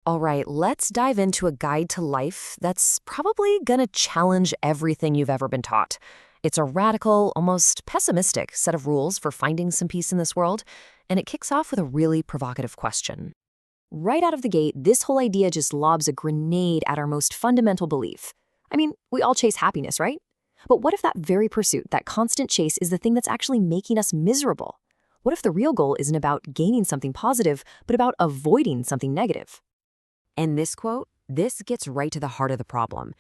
All right, let's dive into a guide to life that's probably gonna challenge everything you've ever been taught. It's a radical, almost pessimistic set of rules for finding some peace in this world, and it kicks off with a really provocative question. Right out of the gate, this whole idea just lobs a grenade at our most fundamental belief. I mean, we all chase happiness, right? But what if that very pursuit, that constant chase, is the thing that's actually making us miserable? What if the real goal isn't about gaining something positive, but about avoiding something negative? And this quote, this gets right to the heart of the problem.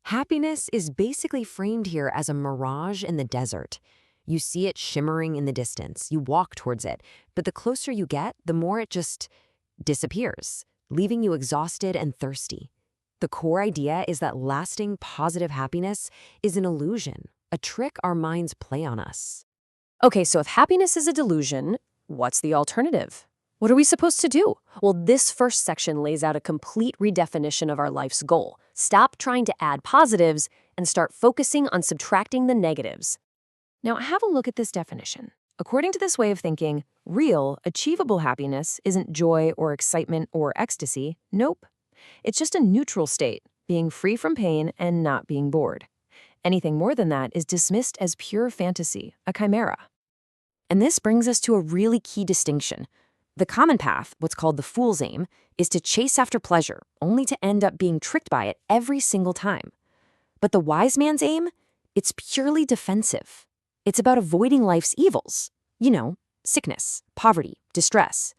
Happiness is basically framed here as a mirage in the desert. You see it shimmering in the distance, you walk towards it, but the closer you get, the more it just disappears, leaving you exhausted and thirsty. The core idea is that lasting positive happiness is an illusion, a trick our minds play on us. Okay, so if happiness is a delusion, what's the alternative? What are we supposed to do? Well, this first section lays out a complete redefinition of our life's goal. Stop trying to add positives and start focusing on subtracting the negatives. Now, have a look at this definition. According to this way of thinking, real, achievable happiness isn't joy or excitement or ecstasy. Nope. It's just a neutral state, being free from pain and not being bored. Anything more than that is dismissed as pure fantasy, a chimera. And this brings us to a really key distinction. The common path, what's called the fool's aim, is to chase after pleasure, only to end up being tricked by it every single time. But the wise man's aim, it's purely defensive. It's about avoiding life's evils. You know, sickness, poverty, distress.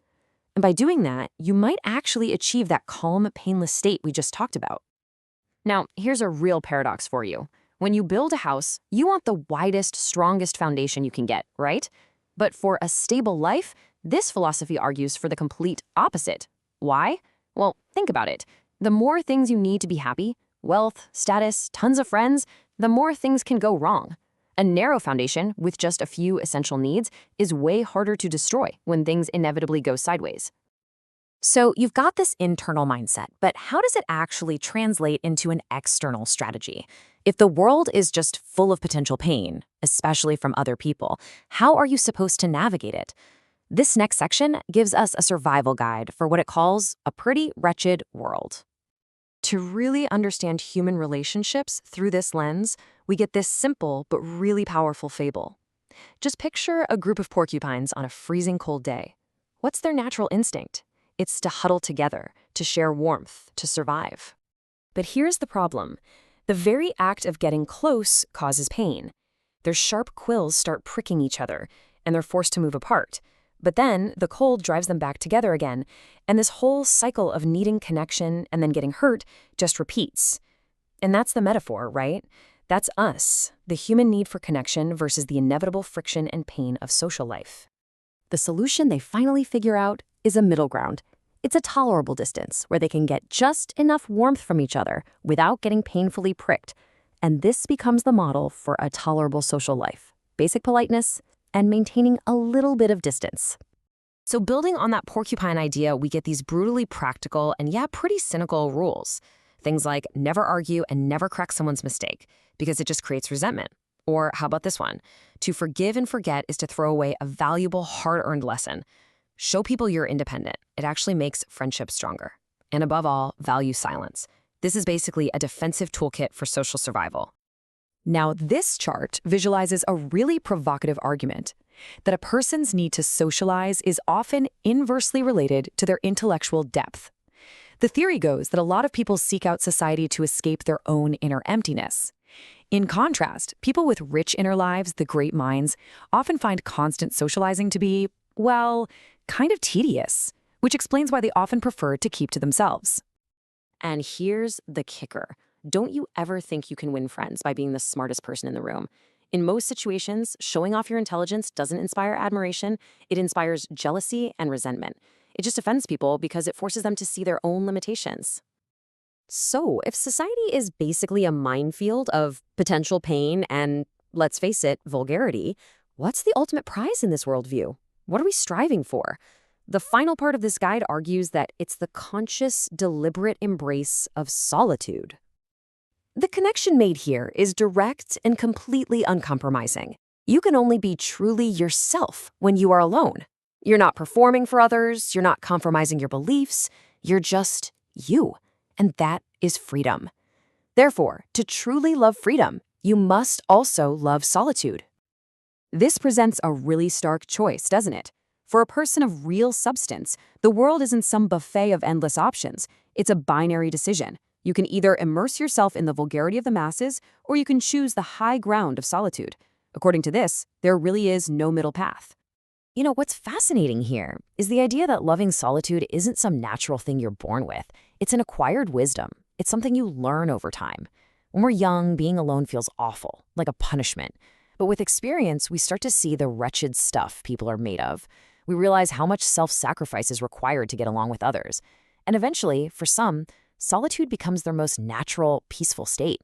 And by doing that, you might actually achieve that calm, painless state we just talked about. Now, here's a real paradox for you. When you build a house, you want the widest, strongest foundation you can get, right? But for a stable life, this philosophy argues for the complete opposite. Why? Well, think about it. The more things you need to be happy, wealth, status, tons of friends, the more things can go wrong. A narrow foundation with just a few essential needs is way harder to destroy when things inevitably go sideways. So you've got this internal mindset, but how does it actually translate into an external strategy? If the world is just full of potential pain, especially from other people, how are you supposed to navigate it? This next section gives us a survival guide for what it calls a pretty wretched world. To really understand human relationships through this lens, we get this simple but really powerful fable. Just picture a group of porcupines on a freezing cold day. What's their natural instinct? It's to huddle together, to share warmth, to survive. But here's the problem. The very act of getting close causes pain. Their sharp quills start pricking each other, and they're forced to move apart. But then the cold drives them back together again, and this whole cycle of needing connection and then getting hurt just repeats. And that's the metaphor, right? That's us, the human need for connection versus the inevitable friction and pain of social life. The solution they finally figure out is a middle ground. It's a tolerable distance where they can get just enough warmth from each other without getting painfully pricked. And this becomes the model for a tolerable social life. Basic politeness and maintaining a little bit of distance. So building on that porcupine idea, we get these brutally practical and pretty cynical rules. Things like never argue and never correct someone's mistake because it just creates resentment. Or how about this one? To forgive and forget is to throw away a valuable, hard-earned lesson. Show people you're independent. It actually makes friendships stronger. And above all, value silence. This is basically a defensive toolkit for social survival. Now, this chart visualizes a really provocative argument that a person's need to socialize is often inversely related to their intellectual depth. The theory goes that a lot of people seek out society to escape their own inner emptiness. In contrast, people with rich inner lives, the great minds, often find constant socializing to be, well, kind of tedious, which explains why they often prefer to keep to themselves. And here's the kicker. Don't you ever think you can win friends by being the smartest person in the room. In most situations, showing off your intelligence doesn't inspire admiration, it inspires jealousy and resentment. It just offends people because it forces them to see their own limitations. So, if society is basically a minefield of potential pain and, let's face it, vulgarity, what's the ultimate prize in this worldview? What are we striving for? The final part of this guide argues that it's the conscious, deliberate embrace of solitude. The connection made here is direct and completely uncompromising. You can only be truly yourself when you are alone. You're not performing for others, you're not compromising your beliefs, you're just you. And that is freedom. Therefore, to truly love freedom, you must also love solitude. This presents a really stark choice, doesn't it? For a person of real substance, the world isn't some buffet of endless options. It's a binary decision. You can either immerse yourself in the vulgarity of the masses, or you can choose the high ground of solitude. According to this, there really is no middle path. What's fascinating here is the idea that loving solitude isn't some natural thing you're born with. It's an acquired wisdom. It's something you learn over time. When we're young, being alone feels awful, like a punishment. But with experience, we start to see the wretched stuff people are made of. We realize how much self-sacrifice is required to get along with others. And eventually, for some, solitude becomes their most natural, peaceful state.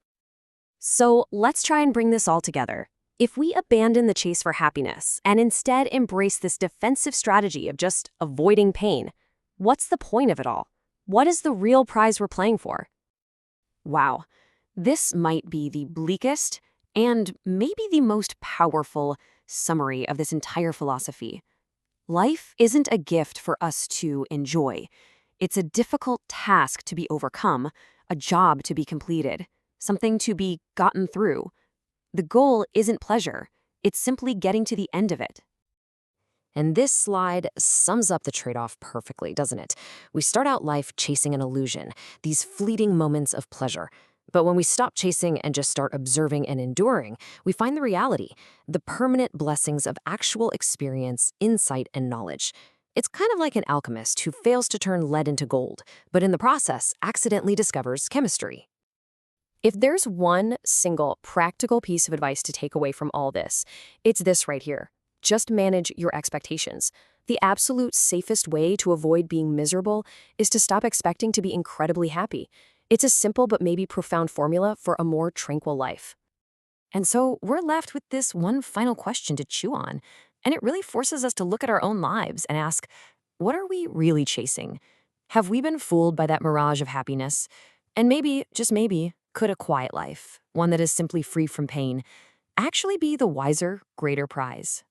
So let's try and bring this all together. If we abandon the chase for happiness and instead embrace this defensive strategy of just avoiding pain, what's the point of it all? What is the real prize we're playing for? Wow, this might be the bleakest and maybe the most powerful summary of this entire philosophy. Life isn't a gift for us to enjoy. It's a difficult task to be overcome, a job to be completed, something to be gotten through. The goal isn't pleasure. It's simply getting to the end of it. And this slide sums up the trade-off perfectly, doesn't it? We start out life chasing an illusion, these fleeting moments of pleasure. But when we stop chasing and just start observing and enduring, we find the reality, the permanent blessings of actual experience, insight, and knowledge. It's kind of like an alchemist who fails to turn lead into gold, but in the process accidentally discovers chemistry. If there's one single practical piece of advice to take away from all this, it's this right here. Just manage your expectations. The absolute safest way to avoid being miserable is to stop expecting to be incredibly happy. It's a simple but maybe profound formula for a more tranquil life. And so we're left with this one final question to chew on, and it really forces us to look at our own lives and ask, what are we really chasing? Have we been fooled by that mirage of happiness? And maybe, just maybe, could a quiet life, one that is simply free from pain, actually be the wiser, greater prize?